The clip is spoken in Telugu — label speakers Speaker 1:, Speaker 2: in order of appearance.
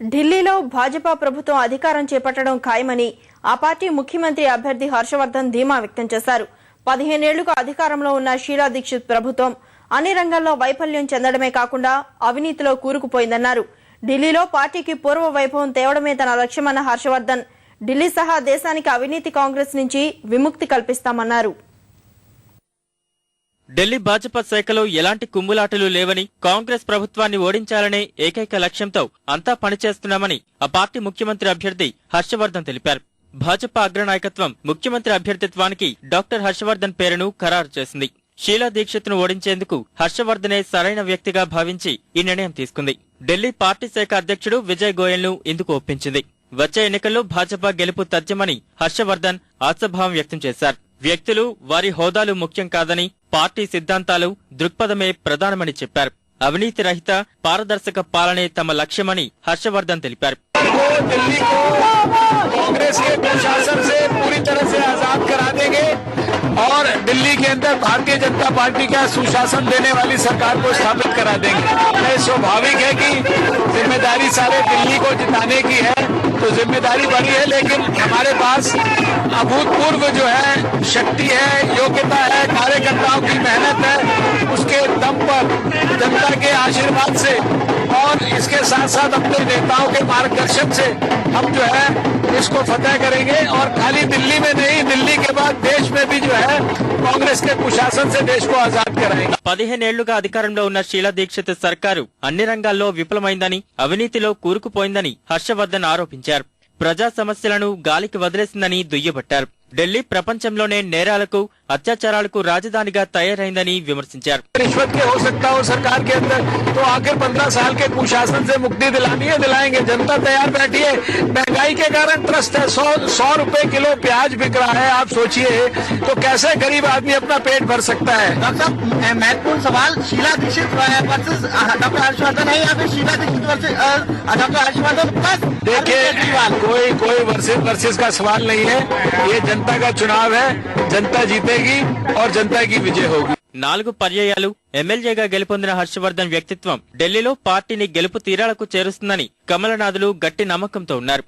Speaker 1: ఢిల్లీలో భాజపా ప్రభుత్వం అధికారం చేపట్టడం ఖాయమని ఆ పార్టీ ముఖ్యమంత్రి అభ్యర్థి హర్షవర్ధన్ ధీమా వ్యక్తం చేశారు. 15 ఏళ్లుగా అధికారంలో ఉన్న షీలా దీక్షిత్ ప్రభుత్వం అన్ని రంగాల్లో వైఫల్యం చెందడమే కాకుండా అవినీతిలో కూరుకుపోయిందన్నారు. ఢిల్లీలో పార్టీకి పూర్వ వైభవం తేవడమే తన లక్ష్యమన్న హర్షవర్ధన్ ఢిల్లీ సహా దేశానికి అవినీతి కాంగ్రెస్ నుంచి విముక్తి కల్పిస్తామన్నారు.
Speaker 2: ఢిల్లీ భాజపా శాఖలో ఎలాంటి కుమ్ములాటలు లేవని, కాంగ్రెస్ ప్రభుత్వాన్ని ఓడించాలనే ఏకైక లక్ష్యంతో అంతా పనిచేస్తున్నామని ఆ పార్టీ ముఖ్యమంత్రి అభ్యర్థి హర్షవర్ధన్ తెలిపారు. భాజపా అగ్రనాయకత్వం ముఖ్యమంత్రి అభ్యర్థిత్వానికి డాక్టర్ హర్షవర్ధన్ పేరును ఖరారు చేసింది. షీలా దీక్షిత్ను ఓడించేందుకు హర్షవర్ధనే సరైన వ్యక్తిగా భావించి ఈ నిర్ణయం తీసుకుంది. ఢిల్లీ పార్టీ శాఖ అధ్యక్షుడు విజయ్ గోయల్ను ఇందుకు ఒప్పించింది. వచ్చే ఎన్నికల్లో భాజపా గెలుపు తథ్యమని హర్షవర్ధన్ ఆశాభావం వ్యక్తం చేశారు. వ్యక్తులు, వారి హోదాలు ముఖ్యం కాదని, పార్టీ సిద్ధాంతాలు, దృక్పథమే ప్రధానమని చెప్పారు. అవినీతి రహిత, పారదర్శక పాలనే తమ లక్ష్యమని హర్షవర్ధన్ తెలిపారు.
Speaker 3: और दिल्ली के अंदर भारतीय जनता पार्टी का सुशासन देने वाली सरकार को स्थापित करा देंगे। यह स्वाभाविक है कि जिम्मेदारी सारे दिल्ली को जिताने की है, तो जिम्मेदारी बड़ी है, लेकिन हमारे पास अभूतपूर्व जो है शक्ति है, योग्यता है, कार्यकर्ताओं की मेहनत है, उसके दम पर जनता के आशीर्वाद से और इसके साथ साथ अपने नेताओं के मार्गदर्शन से हम जो है इसको फतेह करेंगे। और खाली दिल्ली में नहीं, दिल्ली के बाद देश में भी जो है कांग्रेस के कुशासन से देश को आजाद कराएंगे।
Speaker 2: 15 ఏళ్లుగా అధికారంలో ఉన్న షీలా దీక్షిత్ సర్కారు అన్ని రంగాల్లో విఫలమైందని, అవినీతిలో కూరుకుపోయిందని హర్షవర్ధన్ ఆరోపించారు. ప్రజా సమస్యలను గాలికి వదిలేసిందని దుయ్యబట్టారు. ఢిల్లీ ప్రపంచంలోనే నేరాలకు, అత్యాచారాలకు రాజధానిగా తయారైందని విమర్శించారు.
Speaker 3: रिश्वत के हो सकता हो सरकार के अंदर, तो आखिर 15 साल के कुशासन से मुक्ति दिलानी है, दिलाएंगे। जनता तैयार बैठी है। महंगाई के कारण त्रस्त है। 100 रुपए किलो प्याज बिक रहा है। आप सोचिए तो कैसे गरीब आदमी अपना पेट भर सकता है।
Speaker 4: डॉक्टर साहब, महत्वपूर्ण सवाल शीला दीक्षित वर्सेस डॉक्टर हर्षवर्धन है या फिर शीला दीक्षित वर्सेस डॉक्टर हर्षवर्धन?
Speaker 3: देखिए, कोई वर्सेस का सवाल नहीं है। ये जनता का चुनाव है, जनता जीतेगी और जनता की विजय होगी।
Speaker 2: 4 పర్యాయాలు ఎమ్మెల్యేగా గెలుపొందిన హర్షవర్ధన్ వ్యక్తిత్వం ఢిల్లీలో పార్టీని గెలుపు తీరాలకు చేరుస్తుందని కమలనాథులు గట్టి నమ్మకంతో ఉన్నారు.